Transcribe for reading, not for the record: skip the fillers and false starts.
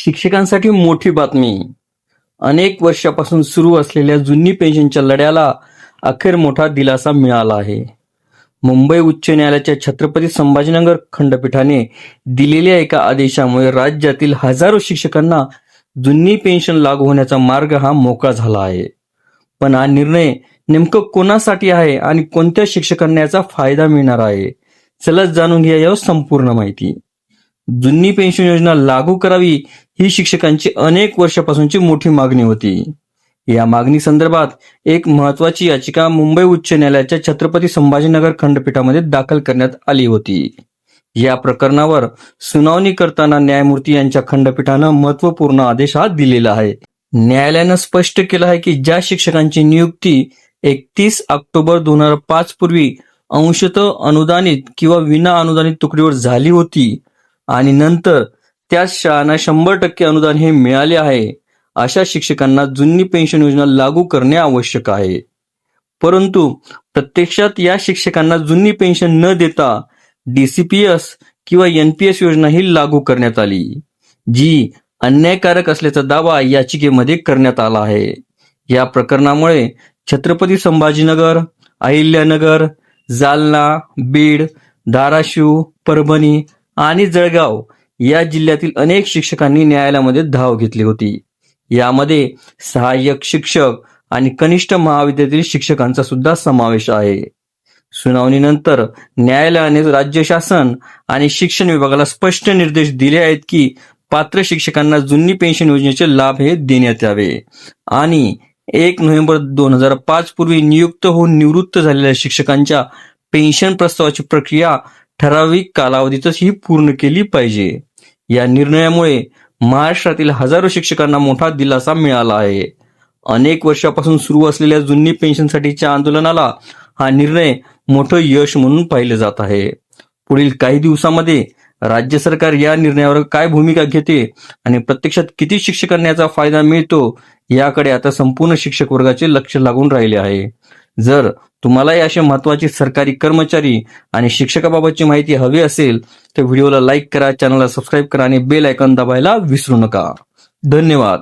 शिक्षकांसाठी मोठी बातमी. अनेक वर्षापासून सुरू असलेल्या जुनी पेन्शनच्या लढ्याला अखेर मोठा दिलासा मिळाला आहे. मुंबई उच्च न्यायालयाच्या छत्रपती संभाजीनगर खंडपीठाने दिलेल्या एका आदेशामुळे राज्यातील हजारो शिक्षकांना जुनी पेन्शन लागू होण्याचा मार्ग हा मोकळा झाला आहे. पण हा निर्णय नेमकं कोणासाठी आहे आणि कोणत्या शिक्षकांना याचा फायदा मिळणार आहे? चला जाणून घ्या यावर संपूर्ण माहिती. जुनी पेन्शन योजना लागू करावी ही शिक्षकांची अनेक वर्षापासूनची मोठी मागणी होती. या मागणी संदर्भात एक महत्वाची याचिका मुंबई उच्च न्यायालयाच्या छत्रपती संभाजीनगर खंडपीठामध्ये दाखल करण्यात आली होती. या प्रकरणावर सुनावणी करताना न्यायमूर्ती यांच्या खंडपीठानं महत्वपूर्ण आदेश हा दिलेला आहे. न्यायालयानं स्पष्ट केलं आहे की ज्या शिक्षकांची नियुक्ती 31 ऑक्टोबर 2005 पूर्वी अंशतः अनुदानित किंवा विना अनुदानित तुकडीवर झाली होती आणि नंतर त्याच शाळांना 100% अनुदान हे मिळाले आहे, अशा शिक्षकांना जुनी पेन्शन योजना लागू करणे आवश्यक आहे. परंतु प्रत्यक्षात या शिक्षकांना जुनी पेन्शन न देता DCPS किंवा NPS योजना ही लागू करण्यात आली, जी अन्यायकारक असल्याचा दावा याचिकेमध्ये करण्यात आला आहे. या प्रकरणामुळे छत्रपती संभाजीनगर, अहिल्यानगर, जालना, बीड, धाराशिव, परभणी आणि जळगाव या जिल्ह्यातील अनेक शिक्षकांनी न्यायालयामध्ये धाव घेतली होती. यामध्ये सहाय्यक शिक्षक आणि कनिष्ठ महाविद्यालयातील शिक्षकांचा सुद्धा समावेश आहे. सुनावणीनंतर न्यायालयाने राज्य शासन आणि शिक्षण विभागाला स्पष्ट निर्देश दिले आहेत की पात्र शिक्षकांना जुनी पेन्शन योजनेचे लाभ हे देण्यात यावे आणि 1 नोव्हेंबर 2005 पूर्वी नियुक्त होऊन निवृत्त झालेल्या शिक्षकांच्या पेन्शन प्रस्तावाची प्रक्रिया ठराविक कालावधीतच ही पूर्ण केली पाहिजे. या निर्णयामुळे महाराष्ट्रातील हजारो शिक्षकांना मोठा दिलासा मिळाला आहे. अनेक वर्षापासून सुरू असलेल्या जुनी पेन्शनसाठीच्या आंदोलनाला हा निर्णय मोठं यश म्हणून पाहिले जात आहे. पुढील काही दिवसांमध्ये राज्य सरकार या निर्णयावर काय भूमिका घेते आणि प्रत्यक्षात किती शिक्षकांना याचा फायदा मिळतो याकडे आता संपूर्ण शिक्षक वर्गाचे लक्ष लागून राहिले आहे. जर तुम्हालाही असे महत्त्वाचे सरकारी कर्मचारी आणि शिक्षकाबाबतची माहिती हवी असेल तर व्हिडिओला लाईक करा, चॅनलला सबस्क्राईब करा आणि बेल आयकॉन दाबायला विसरू नका. धन्यवाद.